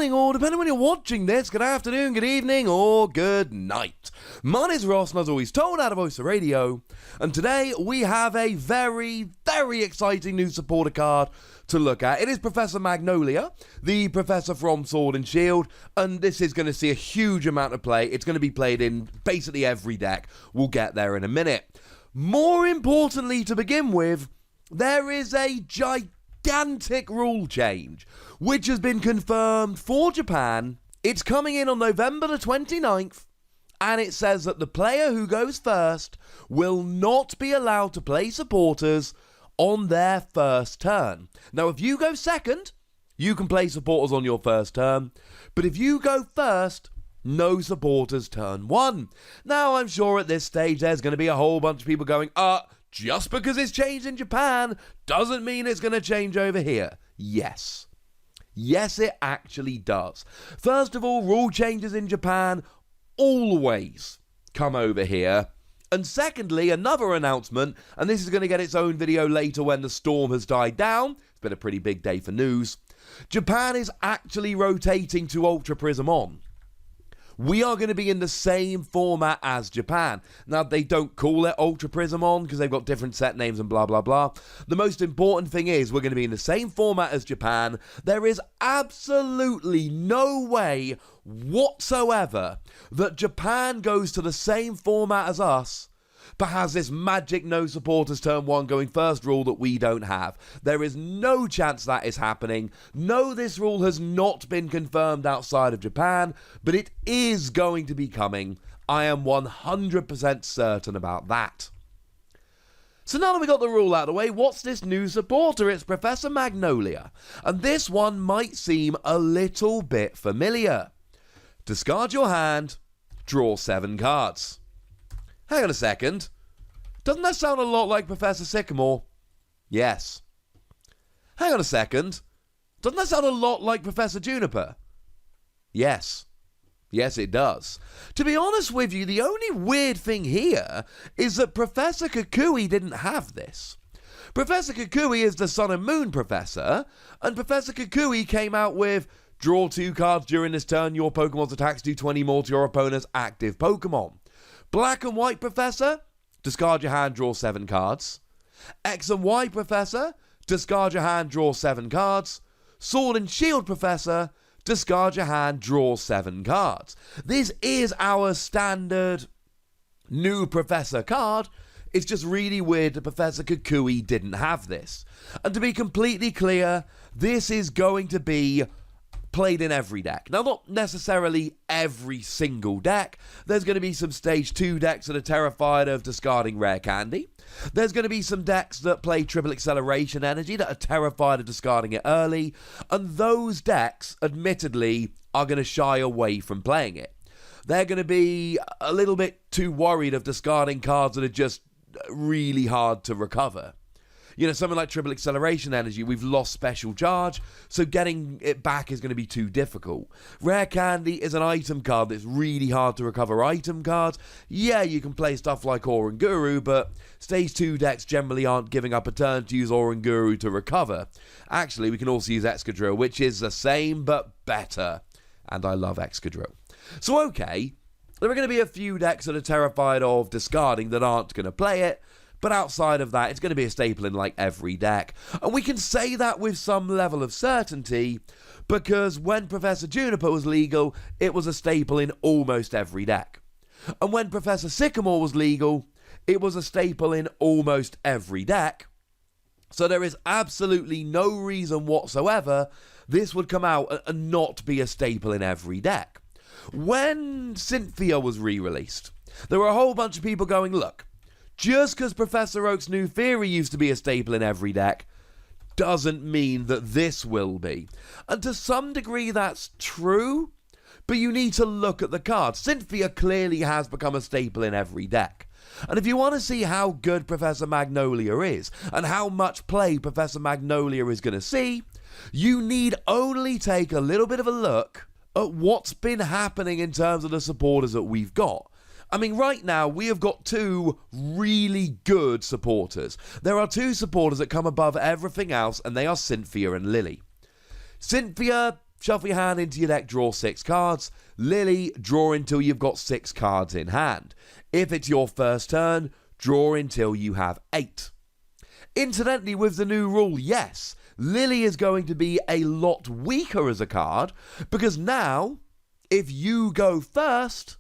morning, or depending when you're watching this, good afternoon, good evening, or good night. My name's Ross, and as always told out of Voice of Radio, and today we have a very, very exciting new supporter card to look at. It is Professor Magnolia, the Professor from Sword and Shield, and this is going to see a huge amount of play. It's going to be played in basically every deck. We'll get there in a minute. More importantly, to begin with, there is a gigantic rule change, which has been confirmed for Japan. It's coming in on November the 29th, and it says that the player who goes first will not be allowed to play supporters on their first turn. Now, if you go second, you can play supporters on your first turn, but if you go first, no supporters turn one. Now, I'm sure at this stage there's going to be a whole bunch of people going, just because it's changed in Japan doesn't mean it's going to change over here. Yes. Yes, it actually does. First of all, rule changes in Japan always come over here. And secondly, another announcement, and this is going to get its own video later when the storm has died down. It's been a pretty big day for news. Japan is actually rotating to Ultra Prism On. We are going to be in the same format as Japan. Now, they don't call it Ultra Prism On because they've got different set names and blah, blah, blah. The most important thing is we're going to be in the same format as Japan. There is absolutely no way whatsoever that Japan goes to the same format as us, but has this magic no supporters turn one going first rule that we don't have. There is no chance that is happening. No, this rule has not been confirmed outside of Japan, but it is going to be coming. I am 100% certain about that. So now that we got the rule out of the way, what's this new supporter? It's Professor Magnolia, and this one might seem a little bit familiar. Discard your hand, draw 7 cards. Hang on a second. Doesn't that sound a lot like Professor Sycamore? Yes. Hang on a second. Doesn't that sound a lot like Professor Juniper? Yes. Yes, it does. To be honest with you, the only weird thing here is that Professor Kukui didn't have this. Professor Kukui is the Sun and Moon Professor, and Professor Kukui came out with draw 2 cards during this turn, your Pokemon's attacks do 20 more to your opponent's active Pokemon. Black and White Professor, discard your hand, draw 7 cards. X and Y Professor, discard your hand, draw 7 cards. Sword and Shield Professor, discard your hand, draw 7 cards. This is our standard new Professor card. It's just really weird that Professor Kukui didn't have this. And to be completely clear, this is going to be played in every deck. Now, not necessarily every single deck. There's going to be some Stage 2 decks that are terrified of discarding Rare Candy. There's going to be some decks that play Triple Acceleration Energy that are terrified of discarding it early. And those decks, admittedly, are going to shy away from playing it. They're going to be a little bit too worried of discarding cards that are just really hard to recover. You know, something like Triple Acceleration Energy, we've lost Special Charge, so getting it back is going to be too difficult. Rare Candy is an item card that's really hard to recover item cards. Yeah, you can play stuff like Oranguru, but Stage 2 decks generally aren't giving up a turn to use Oranguru to recover. Actually, we can also use Excadrill, which is the same but better. And I love Excadrill. So, okay, there are going to be a few decks that are terrified of discarding that aren't going to play it. But outside of that, it's going to be a staple in like every deck. And we can say that with some level of certainty because when Professor Juniper was legal, it was a staple in almost every deck. And when Professor Sycamore was legal, it was a staple in almost every deck. So there is absolutely no reason whatsoever this would come out and not be a staple in every deck. When Cynthia was re-released, there were a whole bunch of people going, look, just because Professor Oak's new theory used to be a staple in every deck doesn't mean that this will be. And to some degree that's true, but you need to look at the cards. Cynthia clearly has become a staple in every deck. And if you want to see how good Professor Magnolia is, and how much play Professor Magnolia is going to see, you need only take a little bit of a look at what's been happening in terms of the supporters that we've got. I mean, right now, we have got 2 really good supporters. There are 2 supporters that come above everything else, and they are Cynthia and Lily. Cynthia, shuffle your hand into your deck, draw 6 cards. Lily, draw until you've got 6 cards in hand. If it's your first turn, draw until you have 8. Incidentally, with the new rule, yes, Lily is going to be a lot weaker as a card, because now, if you go first,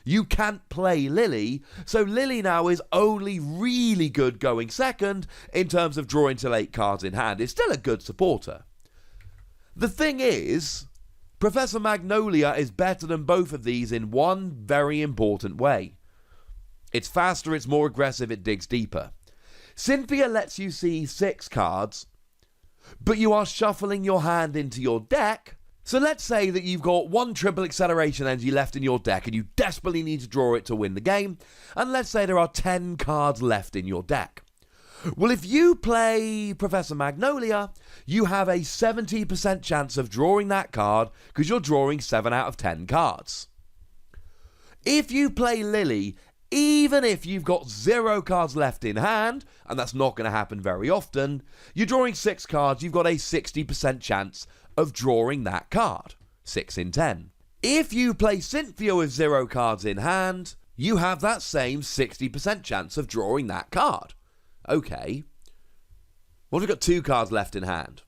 you can't play Lily, so Lily now is only really good going second in terms of drawing till 8 cards in hand. It's still a good supporter. The thing is, Professor Magnolia is better than both of these in one very important way. It's faster, it's more aggressive, it digs deeper. Cynthia lets you see 6 cards, but you are shuffling your hand into your deck. So let's say that you've got 1 triple acceleration energy left in your deck and you desperately need to draw it to win the game, and let's say there are 10 cards left in your deck. Well, if you play Professor Magnolia, you have a 70% chance of drawing that card because you're drawing 7 out of 10 cards. If you play Lily, even if you've got 0 cards left in hand, and that's not going to happen very often, you're drawing 6 cards, you've got a 60% chance of drawing that card. 6 in 10. If you play Cynthia with 0 cards in hand, you have that same 60% chance of drawing that card. Okay. What if we've got 2 cards left in hand?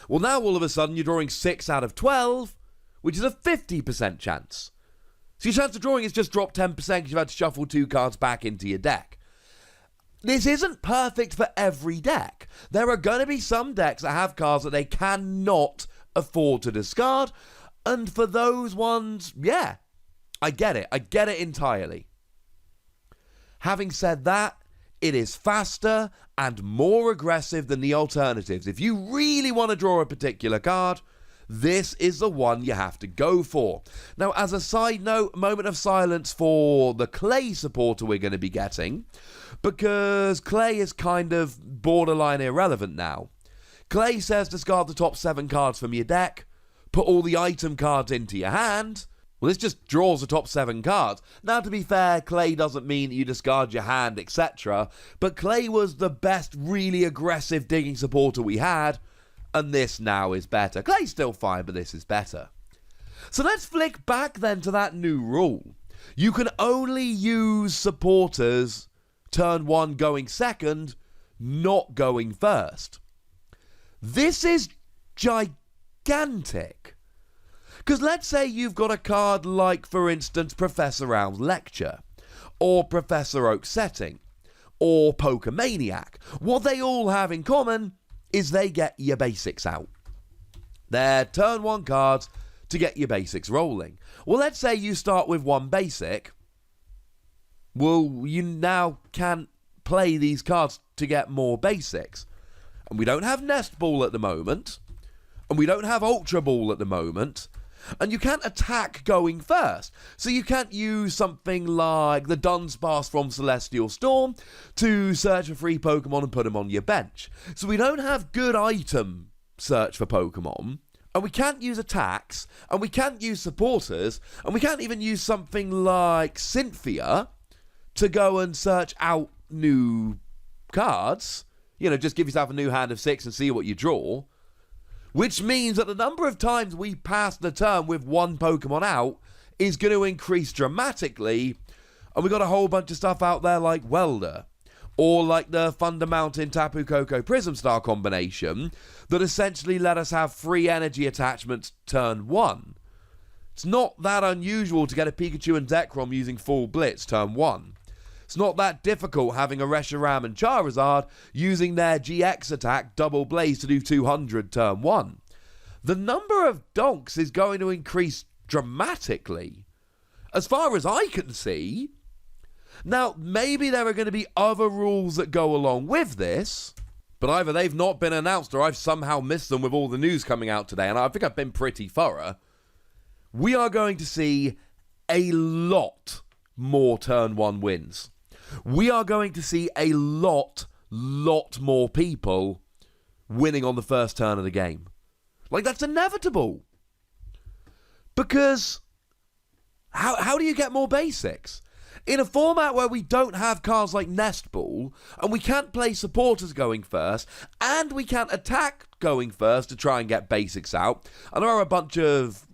Well, now all of a sudden you're drawing 6 out of 12, which is a 50% chance. So your chance of drawing has just dropped 10% because you've had to shuffle 2 cards back into your deck. This isn't perfect for every deck. There are going to be some decks that have cards that they cannot afford to discard, and for those ones, yeah, I get it. I get it entirely. Having said that, it is faster and more aggressive than the alternatives. If you really want to draw a particular card, this is the one you have to go for. Now, as a side note, moment of silence for the Clay supporter we're going to be getting, because Clay is kind of borderline irrelevant now. Clay says discard the top 7 cards from your deck, put all the item cards into your hand. Well, this just draws the top 7 cards. Now, to be fair, Clay doesn't mean that you discard your hand, etc. But Clay was the best really aggressive digging supporter we had, and this now is better. Clay's still fine, but this is better. So let's flick back then to that new rule. You can only use supporters turn 1 going second, not going first. This is gigantic. Because let's say you've got a card like, for instance, Professor Round's Lecture, or Professor Oak's Setting, or Pokemaniac. What they all have in common is they get your basics out. They're turn 1 cards to get your basics rolling. Well, let's say you start with 1 basic. Well, you now can't play these cards to get more basics. And we don't have Nest Ball at the moment. And we don't have Ultra Ball at the moment. And you can't attack going first. So you can't use something like the Dunsparce from Celestial Storm to search for free Pokemon and put them on your bench. So we don't have good item search for Pokemon. And we can't use attacks. And we can't use supporters. And we can't even use something like Cynthia to go and search out new cards. You know, just give yourself a new hand of 6 and see what you draw. Which means that the number of times we pass the turn with 1 Pokemon out is going to increase dramatically. And we've got a whole bunch of stuff out there like Welder, or like the Thunder Mountain Tapu Koko Prism Star combination that essentially let us have free energy attachments turn 1. It's not that unusual to get a Pikachu and Zekrom using full Blitz turn 1. It's not that difficult having a Reshiram and Charizard using their GX attack Double Blaze to do 200 turn 1. The number of donks is going to increase dramatically, as far as I can see. Now, maybe there are going to be other rules that go along with this, but either they've not been announced or I've somehow missed them with all the news coming out today, and I think I've been pretty thorough. We are going to see a lot more turn 1 wins. We are going to see a lot more people winning on the first turn of the game. Like, that's inevitable. Because how do you get more basics? In a format where we don't have cards like Nest Ball, and we can't play supporters going first, and we can't attack going first to try and get basics out, and there are a bunch of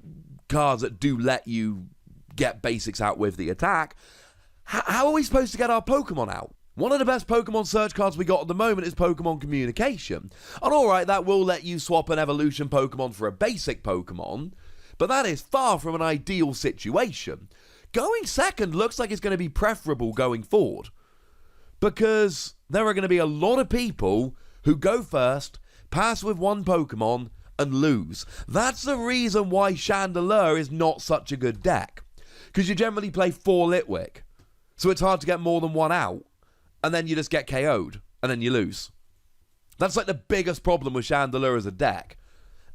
cards that do let you get basics out with the attack, how are we supposed to get our Pokemon out? One of the best Pokemon search cards we got at the moment is Pokemon Communication. And alright, that will let you swap an evolution Pokemon for a basic Pokemon, but that is far from an ideal situation. Going second looks like it's going to be preferable going forward, because there are going to be a lot of people who go first, pass with one Pokemon, and lose. That's the reason why Chandelure is not such a good deck, because you generally play 4 Litwick, so it's hard to get more than one out, and then you just get KO'd, and then you lose. That's like the biggest problem with Chandelure as a deck.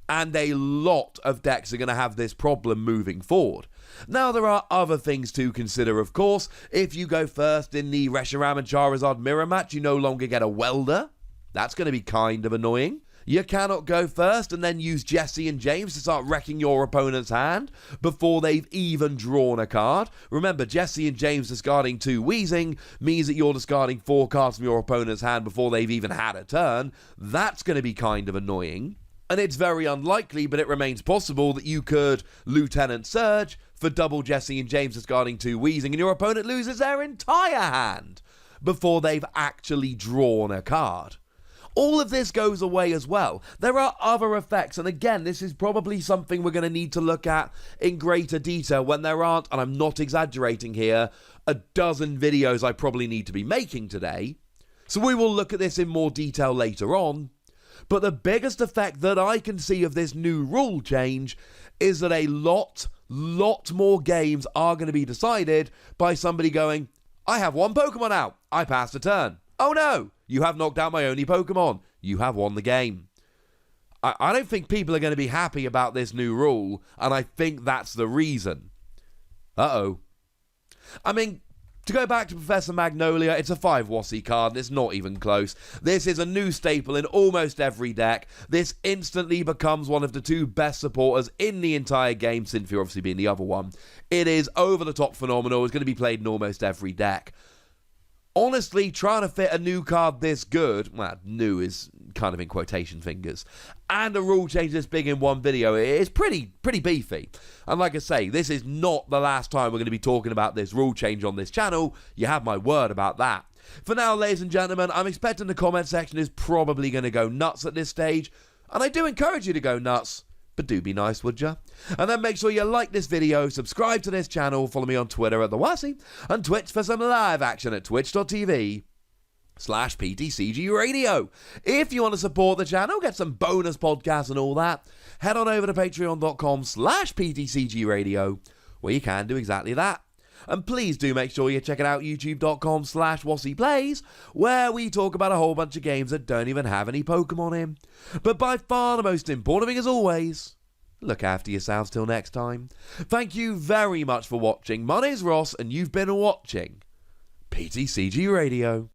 And a lot of decks are going to have this problem moving forward. Now, there are other things to consider, of course. If you go first in the Reshiram and Charizard mirror match, you no longer get a welder. That's going to be kind of annoying. You cannot go first and then use Jesse and James to start wrecking your opponent's hand before they've even drawn a card. Remember, Jesse and James discarding 2 Weezing means that you're discarding 4 cards from your opponent's hand before they've even had a turn. That's going to be kind of annoying. And it's very unlikely, but it remains possible that you could Lieutenant Surge for double Jesse and James discarding 2 Weezing, and your opponent loses their entire hand before they've actually drawn a card. All of this goes away as well. There are other effects, and again, this is probably something we're going to need to look at in greater detail when there aren't, and I'm not exaggerating here, a dozen videos I probably need to be making today. So we will look at this in more detail later on. But the biggest effect that I can see of this new rule change is that a lot more games are going to be decided by somebody going, I have one Pokemon out, I passed a turn. Oh no, you have knocked out my only Pokemon, you have won the game. I don't think people are going to be happy about this new rule, and I think that's the reason. Uh-oh. I mean, to go back to Professor Magnolia, it's a 5 Wossie card, and it's not even close. This is a new staple in almost every deck. This instantly becomes one of the 2 best supporters in the entire game, Cynthia obviously being the other one. It is over-the-top phenomenal. It's going to be played in almost every deck. Honestly, trying to fit a new card this good, well, new is kind of in quotation fingers, and a rule change this big in one video, it's pretty beefy. And like I say, this is not the last time we're going to be talking about this rule change on this channel. You have my word about that. For now, ladies and gentlemen, I'm expecting the comment section is probably going to go nuts at this stage, and I do encourage you to go nuts. But do be nice, would ya? And then make sure you like this video, subscribe to this channel, follow me on Twitter at TheWassie, and Twitch for some live action at twitch.tv/PTCG Radio. If you want to support the channel, get some bonus podcasts and all that, head on over to patreon.com/PTCG Radio, where you can do exactly that. And please do make sure you're checking out youtube.com/WassiePlays, where we talk about a whole bunch of games that don't even have any Pokemon in. But by far the most important thing, as always, look after yourselves till next time. Thank you very much for watching. My name's Ross, and you've been watching PTCG Radio.